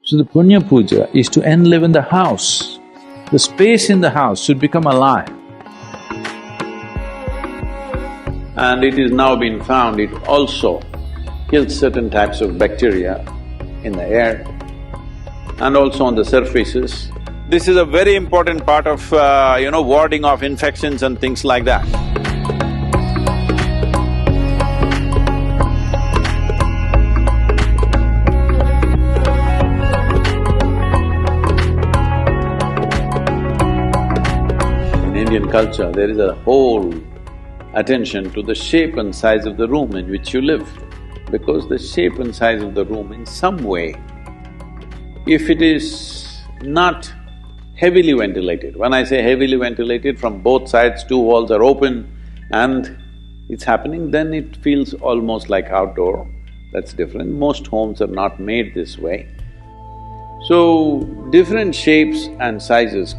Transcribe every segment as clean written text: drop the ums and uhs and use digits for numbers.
So the Punya Puja is to enliven the house. The space in the house should become alive. And it is now been found it also kills certain types of bacteria in the air and also on the surfaces. This is a very important part of, warding off infections and things like that. In Indian culture, there is a whole attention to the shape and size of the room in which you live, because the shape and size of the room in some way, if it is not heavily ventilated, when I say heavily ventilated, from both sides two walls are open and it's happening, then it feels almost like outdoor. That's different. Most homes are not made this way. So, different shapes and sizes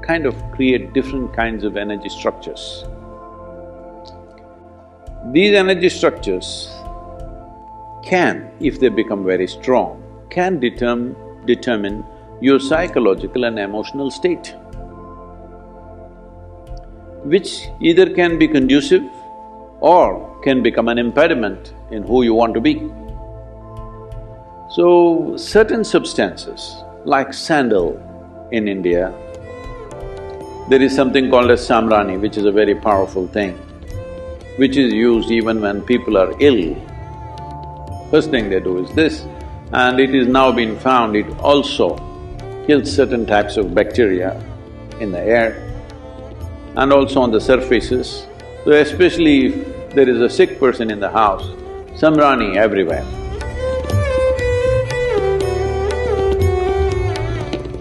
kind of create different kinds of energy structures. These energy structures can, if they become very strong, can determine your psychological and emotional state, which either can be conducive or can become an impediment in who you want to be. So, certain substances like sandal in India, there is something called as samrani, which is a very powerful thing, which is used even when people are ill. First thing they do is this, and it is now been found it also kills certain types of bacteria in the air and also on the surfaces. So especially if there is a sick person in the house, samrani everywhere.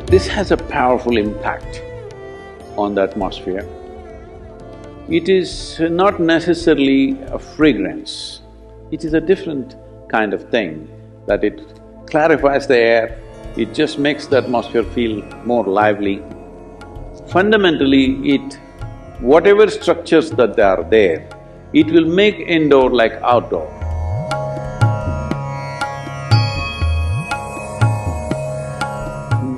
This has a powerful impact on the atmosphere. It is not necessarily a fragrance, it is a different kind of thing, that it clarifies the air, it just makes the atmosphere feel more lively. Fundamentally, whatever structures that are there, it will make indoor like outdoor.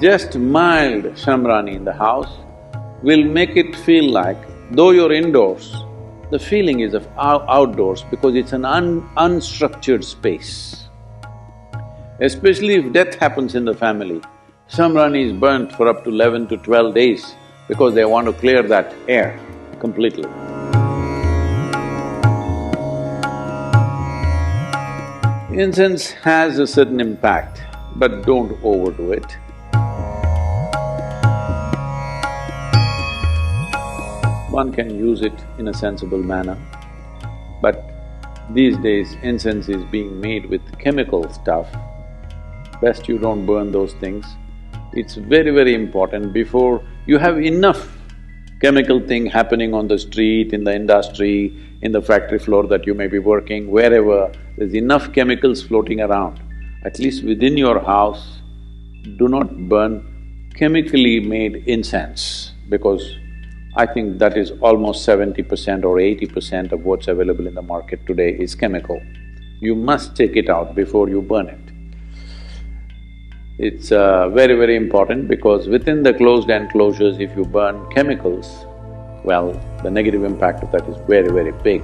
Just mild samrani in the house will make it feel like, though you're indoors, the feeling is of outdoors because it's an unstructured space. Especially if death happens in the family, samrani is burnt for up to 11 to 12 days because they want to clear that air completely. Incense has a certain impact, but don't overdo it. One can use it in a sensible manner, but these days incense is being made with chemical stuff. Best you don't burn those things. It's very, very important before you have enough chemical thing happening on the street, in the industry, in the factory floor that you may be working, wherever, there's enough chemicals floating around. At least within your house, do not burn chemically made incense, because I think that is almost 70% or 80% of what's available in the market today is chemical. You must take it out before you burn it. It's very, very important because within the closed enclosures, if you burn chemicals, well, the negative impact of that is very, very big.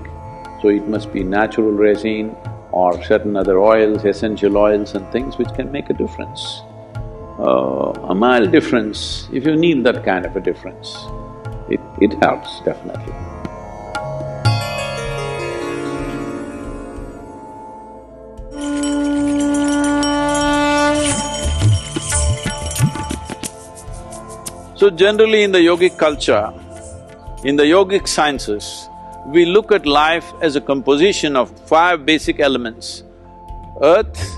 So it must be natural resin or certain other oils, essential oils and things which can make a difference. A mild difference, if you need that kind of a difference, it helps definitely. So generally in the yogic culture, in the yogic sciences, we look at life as a composition of 5 basic elements: earth,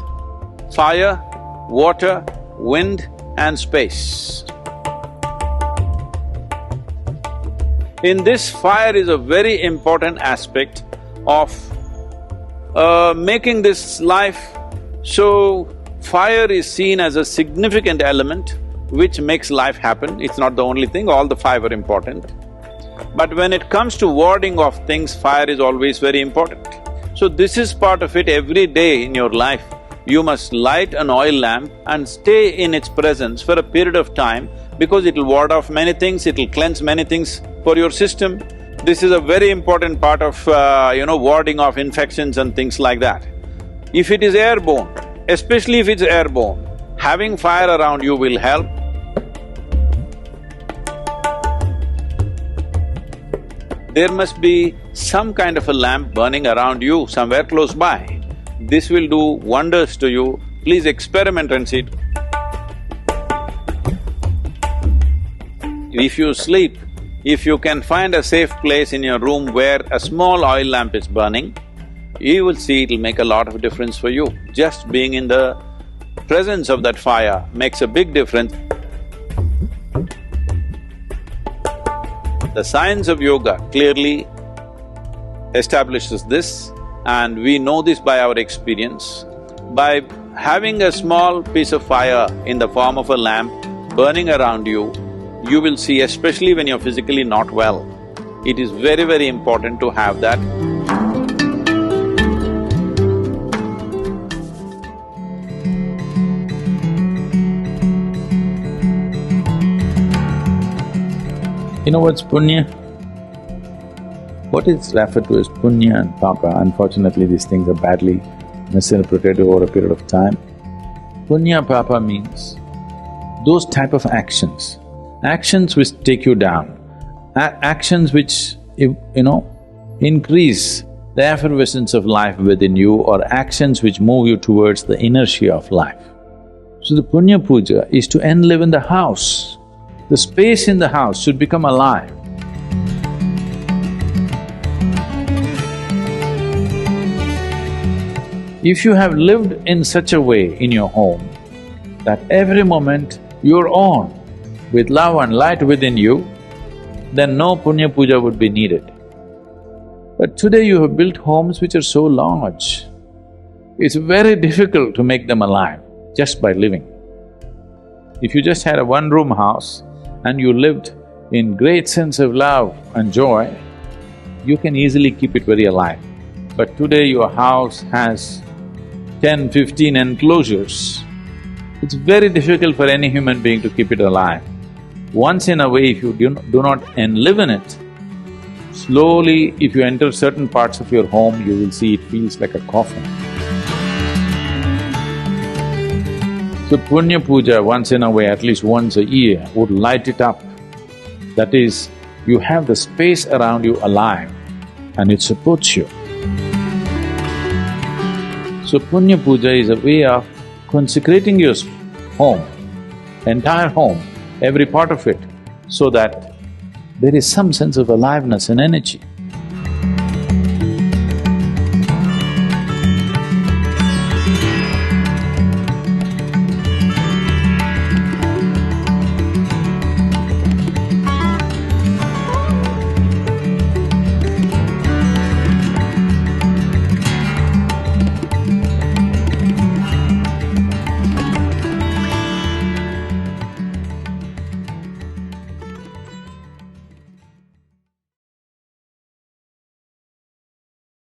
fire, water, wind and space. In this, fire is a very important aspect of making this life. So, fire is seen as a significant element which makes life happen. It's not the only thing, all the 5 are important. But when it comes to warding off things, fire is always very important. So this is part of it every day in your life. you must light an oil lamp and stay in its presence for a period of time because it'll ward off many things, it'll cleanse many things for your system. This is a very important part of, warding off infections and things like that. If it is airborne, especially if it's airborne, having fire around you will help. There must be some kind of a lamp burning around you somewhere close by. This will do wonders to you. Please experiment and see. If you sleep, if you can find a safe place in your room where a small oil lamp is burning, you will see it'll make a lot of difference for you. Just being in the presence of that fire makes a big difference. The science of yoga clearly establishes this, and we know this by our experience. By having a small piece of fire in the form of a lamp burning around you, you will see, especially when you're physically not well, it is very, very important to have that. You know what's punya? What is referred to as punya and papa, unfortunately these things are badly misinterpreted over a period of time. Punya papa means those type of actions, actions which take you down, actions which, increase the effervescence of life within you, or actions which move you towards the inertia of life. So the punya puja is to enliven the house. The space in the house should become alive. If you have lived in such a way in your home that every moment you're on with love and light within you, then no punya puja would be needed. But today you have built homes which are so large, it's very difficult to make them alive just by living. If you just had a one-room house and you lived in great sense of love and joy, you can easily keep it very alive. But today your house has 10, 15 enclosures. It's very difficult for any human being to keep it alive. Once in a way, if you do not enliven it, slowly if you enter certain parts of your home, you will see it feels like a coffin. So punya puja once in a way, at least once a year, would light it up. That is, you have the space around you alive and it supports you. So punya puja is a way of consecrating your home, entire home, every part of it, so that there is some sense of aliveness and energy.